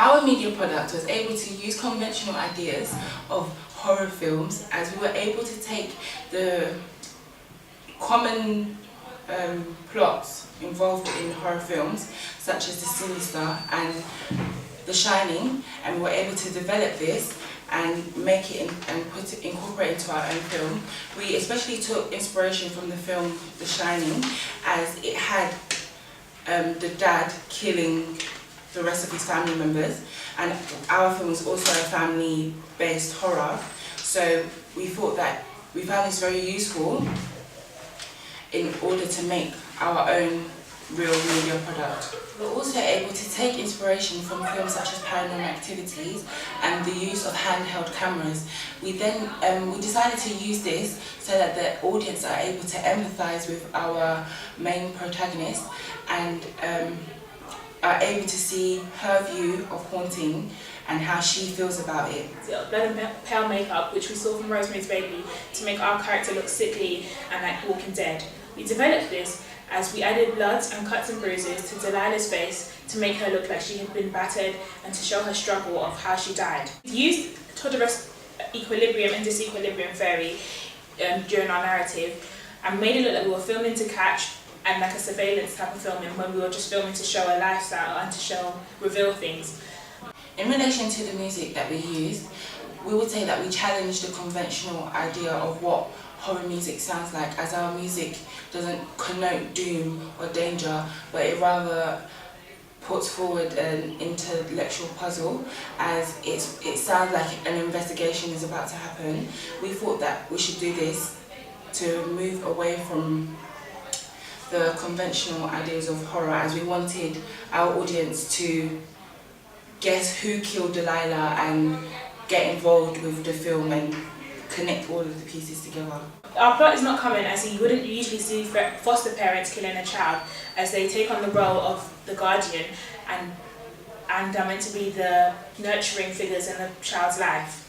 Our media product was able to use conventional ideas of horror films, as we were able to take the common plots involved in horror films, such as The Sinister and The Shining, and we were able to develop this and make it incorporate into our own film. We especially took inspiration from the film The Shining, as it had the dad killing the rest of his family members, and our film was also a family-based horror. So we thought that we found this very useful in order to make our own real media product. We're also able to take inspiration from films such as Paranormal Activities and the use of handheld cameras. We then we decided to use this so that the audience are able to empathise with our main protagonist and are able to see her view of haunting and how she feels about it. Blood and pale makeup, which we saw from Rosemary's Baby, to make our character look sickly and like Walking Dead. We developed this as we added blood and cuts and bruises to Delilah's face to make her look like she had been battered and to show her struggle of how she died. We used Todorus Equilibrium and Disequilibrium Theory during our narrative and made it look like we were filming to catch and like a surveillance type of filming, when we were just filming to show a lifestyle and to reveal things. In relation to the music that we used, we would say that we challenged the conventional idea of what horror music sounds like, as our music doesn't connote doom or danger, but it rather puts forward an intellectual puzzle, as it sounds like an investigation is about to happen. We thought that we should do this to move away from the conventional ideas of horror, as we wanted our audience to guess who killed Delilah and get involved with the film and connect all of the pieces together. Our plot is not common, as you wouldn't usually see foster parents killing a child, as they take on the role of the guardian and are meant to be the nurturing figures in the child's life.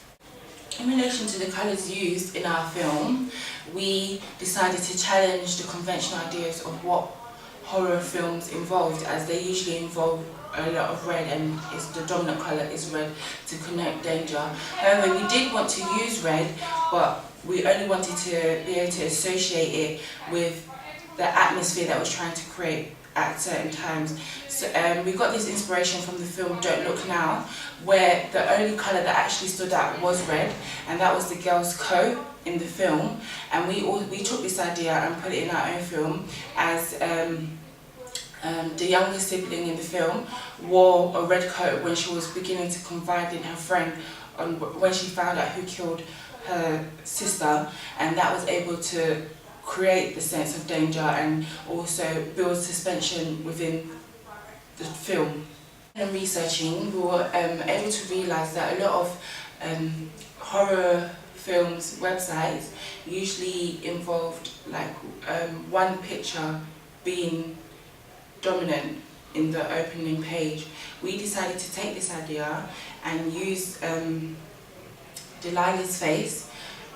In relation to the colours used in our film, we decided to challenge the conventional ideas of what horror films involved, as they usually involve a lot of red, and the dominant colour is red to connote danger. However, we did want to use red, but we only wanted to be able to associate it with the atmosphere that we're trying to create at certain times. So we got this inspiration from the film Don't Look Now, where the only colour that actually stood out was red, and that was the girl's coat in the film. And we took this idea and put it in our own film, as the younger sibling in the film wore a red coat when she was beginning to confide in her friend when she found out who killed her sister, and that was able to create the sense of danger and also build suspension within the film. In researching, we were able to realise that a lot of horror films websites usually involved like one picture being dominant in the opening page. We decided to take this idea and use Delilah's face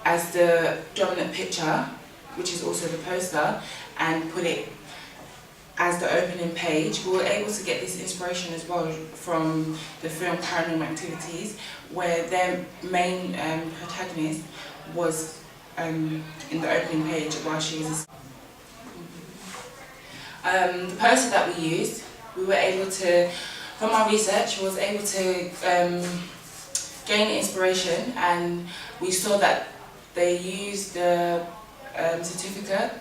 as the dominant picture, which is also the poster, and put it as the opening page. We were able to get this inspiration as well from the film Paranormal Activities, where their main protagonist was in the opening page while she was the poster that we used, we were able to, from our research, was able to gain inspiration, and we saw that they used the certificate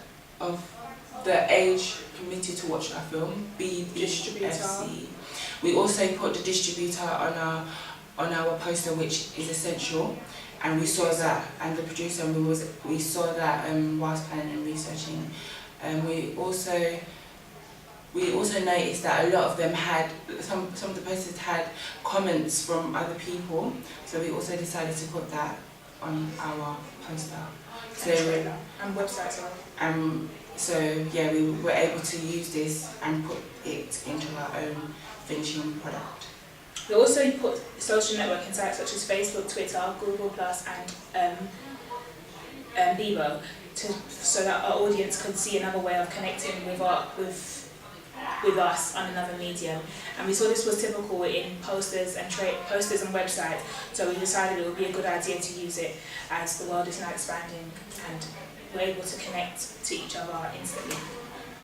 of the age permitted to watch our film, BDFC. We also put the distributor on our poster, which is essential, and we saw that, and the producer, and we saw that whilst planning and researching. We also noticed that a lot of them had, some of the posters had comments from other people, so we also decided to put that on our poster. And websites as well. So yeah, we were able to use this and put it into our own finishing product. We also put social networking sites such as Facebook, Twitter, Google+, and Bebo, so that our audience could see another way of connecting with with us on another medium. And we saw this was typical in posters and websites, so we decided it would be a good idea to use it as the world is now expanding and we're able to connect to each other instantly.